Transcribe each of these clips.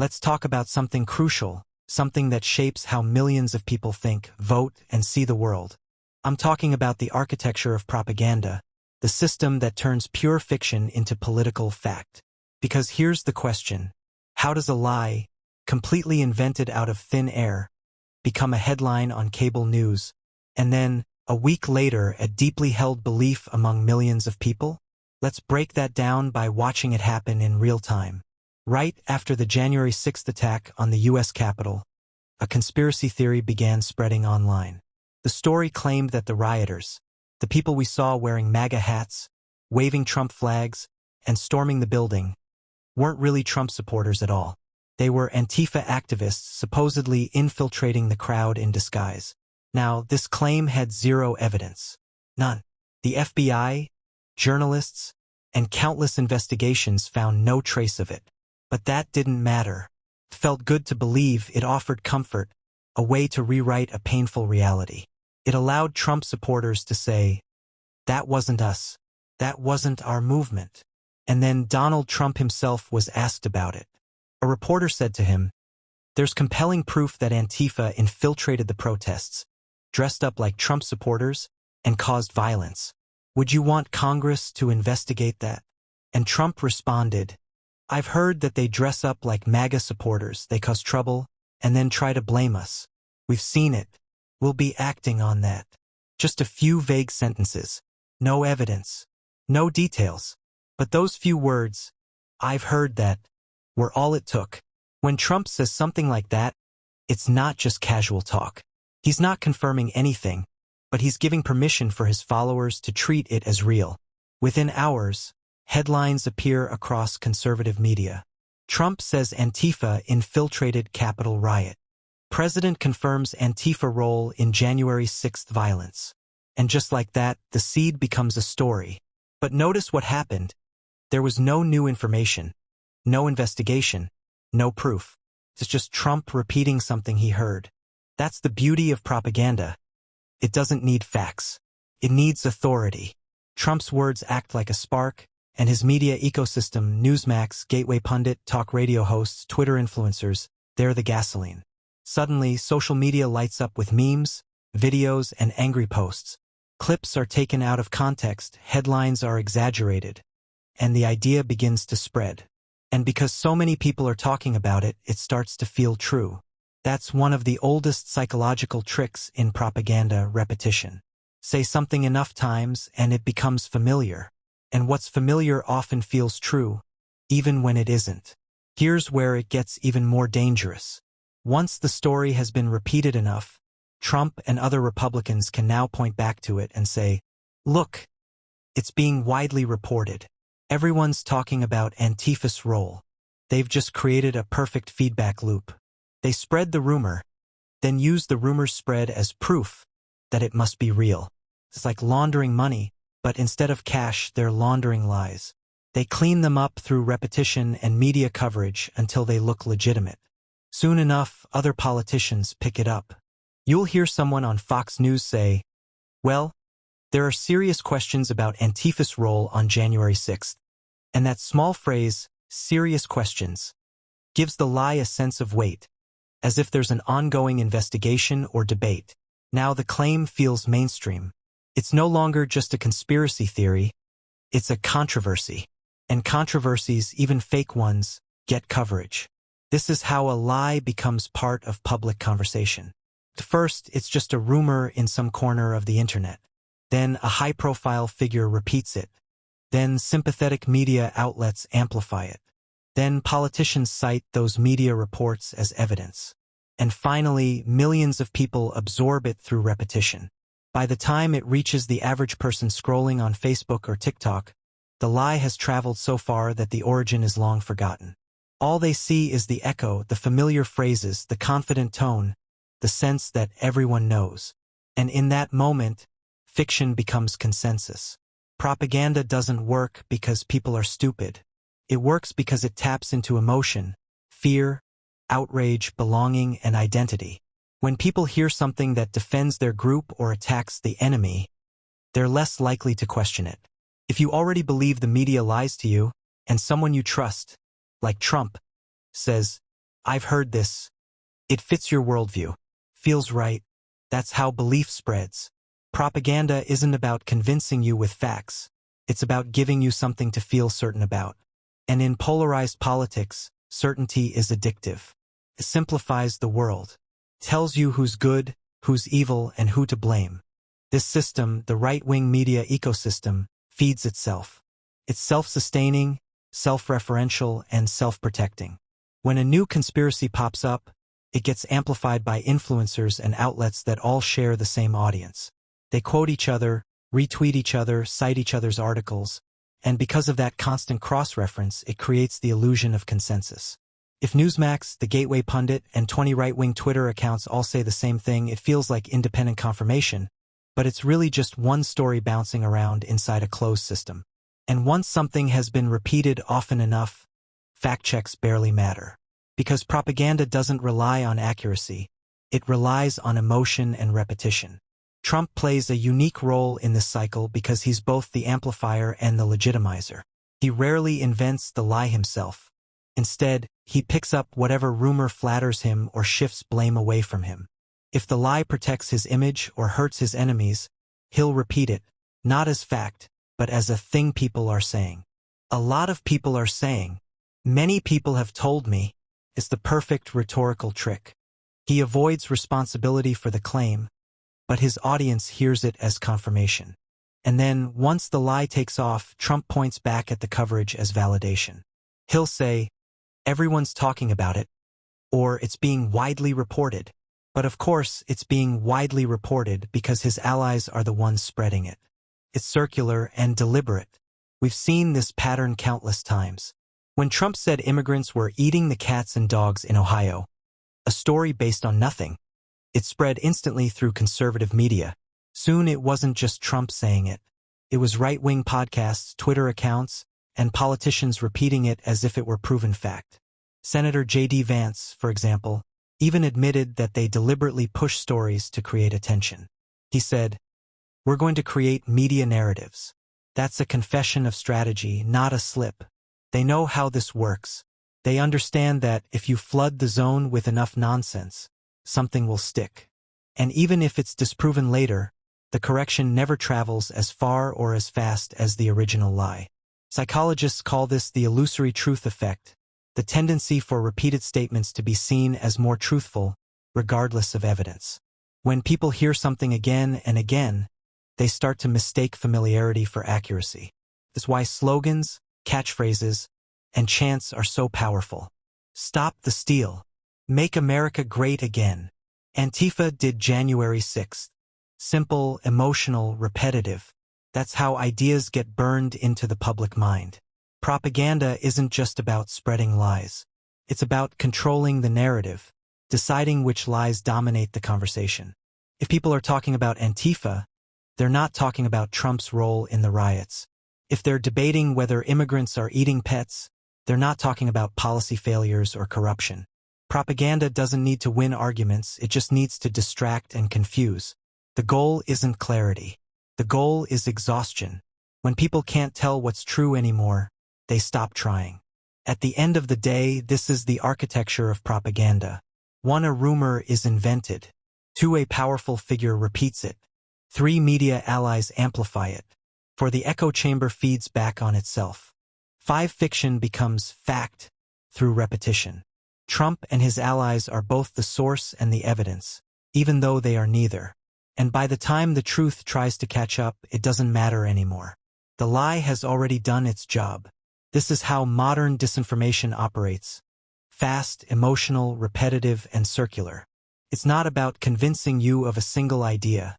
Let's talk about something crucial, something that shapes how millions of people think, vote, and see the world. I'm talking about the architecture of propaganda, the system that turns pure fiction into political fact. Because here's the question: how does a lie, completely invented out of thin air, become a headline on cable news, and then, a week later, a deeply held belief among millions of people? Let's break that down by watching it happen in real time. Right after the January 6th attack on the U.S. Capitol, a conspiracy theory began spreading online. The story claimed that the rioters, the people we saw wearing MAGA hats, waving Trump flags, and storming the building, weren't really Trump supporters at all. They were Antifa activists supposedly infiltrating the crowd in disguise. Now, this claim had zero evidence. None. The FBI, journalists, and countless investigations found no trace of it. But that didn't matter. It felt good to believe. It offered comfort, a way to rewrite a painful reality. It allowed Trump supporters to say, "That wasn't us. That wasn't our movement." And then Donald Trump himself was asked about it. A reporter said to him, "There's compelling proof that Antifa infiltrated the protests, dressed up like Trump supporters, and caused violence. Would you want Congress to investigate that?" And Trump responded, "I've heard that they dress up like MAGA supporters, they cause trouble, and then try to blame us. We've seen it. We'll be acting on that." Just a few vague sentences. No evidence. No details. But those few words, "I've heard that," were all it took. When Trump says something like that, it's not just casual talk. He's not confirming anything, but he's giving permission for his followers to treat it as real. Within hours, headlines appear across conservative media. Trump says Antifa infiltrated Capitol riot. President confirms Antifa role in January 6th violence. And just like that, the seed becomes a story. But notice what happened. There was no new information, no investigation, no proof. It's just Trump repeating something he heard. That's the beauty of propaganda. It doesn't need facts. It needs authority. Trump's words act like a spark, and his media ecosystem, Newsmax, Gateway Pundit, talk radio hosts, Twitter influencers, they're the gasoline. Suddenly, social media lights up with memes, videos, and angry posts. Clips are taken out of context, headlines are exaggerated, and the idea begins to spread. And because so many people are talking about it, it starts to feel true. That's one of the oldest psychological tricks in propaganda: repetition. Say something enough times and it becomes familiar. And what's familiar often feels true, even when it isn't. Here's where it gets even more dangerous. Once the story has been repeated enough, Trump and other Republicans can now point back to it and say, "Look, it's being widely reported. Everyone's talking about Antifa's role. They've just created a perfect feedback loop. They spread the rumor, then use the rumor's spread as proof that it must be real." It's like laundering money, but instead of cash, they're laundering lies. They clean them up through repetition and media coverage until they look legitimate. Soon enough, other politicians pick it up. You'll hear someone on Fox News say, "Well, there are serious questions about Antifa's role on January 6th. And that small phrase, "serious questions," gives the lie a sense of weight, as if there's an ongoing investigation or debate. Now the claim feels mainstream. It's no longer just a conspiracy theory, it's a controversy. And controversies, even fake ones, get coverage. This is how a lie becomes part of public conversation. At first, it's just a rumor in some corner of the internet. Then a high-profile figure repeats it. Then sympathetic media outlets amplify it. Then politicians cite those media reports as evidence. And finally, millions of people absorb it through repetition. By the time it reaches the average person scrolling on Facebook or TikTok, the lie has traveled so far that the origin is long forgotten. All they see is the echo, the familiar phrases, the confident tone, the sense that everyone knows. And in that moment, fiction becomes consensus. Propaganda doesn't work because people are stupid. It works because it taps into emotion, fear, outrage, belonging, and identity. When people hear something that defends their group or attacks the enemy, they're less likely to question it. If you already believe the media lies to you, and someone you trust, like Trump, says, I've heard this. It fits your worldview. Feels right. That's how belief spreads. Propaganda isn't about convincing you with facts. It's about giving you something to feel certain about. And in polarized politics, certainty is addictive. It simplifies the world. Tells you who's good, who's evil, and who to blame. This system, the right-wing media ecosystem, feeds itself. It's self-sustaining, self-referential, and self-protecting. When a new conspiracy pops up, it gets amplified by influencers and outlets that all share the same audience. They quote each other, retweet each other, cite each other's articles, and because of that constant cross-reference, it creates the illusion of consensus. If Newsmax, the Gateway Pundit, and 20 right-wing Twitter accounts all say the same thing, it feels like independent confirmation, but it's really just one story bouncing around inside a closed system. And once something has been repeated often enough, fact checks barely matter. Because propaganda doesn't rely on accuracy, it relies on emotion and repetition. Trump plays a unique role in this cycle because he's both the amplifier and the legitimizer. He rarely invents the lie himself. Instead, he picks up whatever rumor flatters him or shifts blame away from him. If the lie protects his image or hurts his enemies, he'll repeat it, not as fact, but as a thing people are saying. A lot of people are saying, many people have told me, it's the perfect rhetorical trick. He avoids responsibility for the claim, but his audience hears it as confirmation. And then, once the lie takes off, Trump points back at the coverage as validation. He'll say, everyone's talking about it, or it's being widely reported. But of course, it's being widely reported because his allies are the ones spreading it. It's circular and deliberate. We've seen this pattern countless times. When Trump said immigrants were eating the cats and dogs in Ohio, a story based on nothing, it spread instantly through conservative media. Soon it wasn't just Trump saying it. It was right-wing podcasts, Twitter accounts, and politicians repeating it as if it were proven fact. Senator J.D. Vance, for example, even admitted that they deliberately push stories to create attention. He said, "We're going to create media narratives. That's a confession of strategy, not a slip. They know how this works. They understand that if you flood the zone with enough nonsense, something will stick. And even if it's disproven later, the correction never travels as far or as fast as the original lie." Psychologists call this the illusory truth effect, the tendency for repeated statements to be seen as more truthful, regardless of evidence. When people hear something again and again, they start to mistake familiarity for accuracy. That's why slogans, catchphrases, and chants are so powerful. Stop the steal. Make America great again. Antifa did January 6th. Simple, emotional, repetitive. That's how ideas get burned into the public mind. Propaganda isn't just about spreading lies. It's about controlling the narrative, deciding which lies dominate the conversation. If people are talking about Antifa, they're not talking about Trump's role in the riots. If they're debating whether immigrants are eating pets, they're not talking about policy failures or corruption. Propaganda doesn't need to win arguments, it just needs to distract and confuse. The goal isn't clarity. The goal is exhaustion. When people can't tell what's true anymore, they stop trying. At the end of the day, this is the architecture of propaganda. 1. A rumor is invented. 2. A powerful figure repeats it. 3. Media allies amplify it. 4. The echo chamber feeds back on itself. 5. Fiction becomes fact through repetition. Trump and his allies are both the source and the evidence, even though they are neither. And by the time the truth tries to catch up, it doesn't matter anymore. The lie has already done its job. This is how modern disinformation operates. Fast, emotional, repetitive, and circular. It's not about convincing you of a single idea.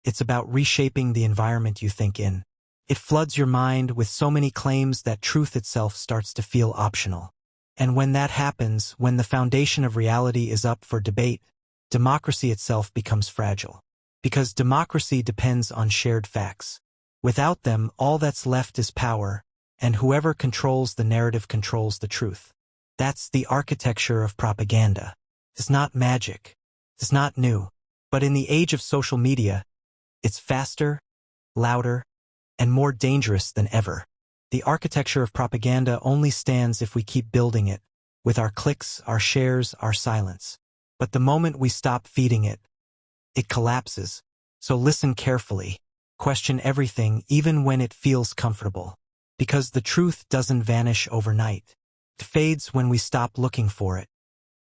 It's about reshaping the environment you think in. It floods your mind with so many claims that truth itself starts to feel optional. And when that happens, when the foundation of reality is up for debate, democracy itself becomes fragile. Because democracy depends on shared facts. Without them, all that's left is power, and whoever controls the narrative controls the truth. That's the architecture of propaganda. It's not magic. It's not new. But in the age of social media, it's faster, louder, and more dangerous than ever. The architecture of propaganda only stands if we keep building it, with our clicks, our shares, our silence. But the moment we stop feeding it, it collapses. So listen carefully. Question everything, even when it feels comfortable. Because the truth doesn't vanish overnight. It fades when we stop looking for it.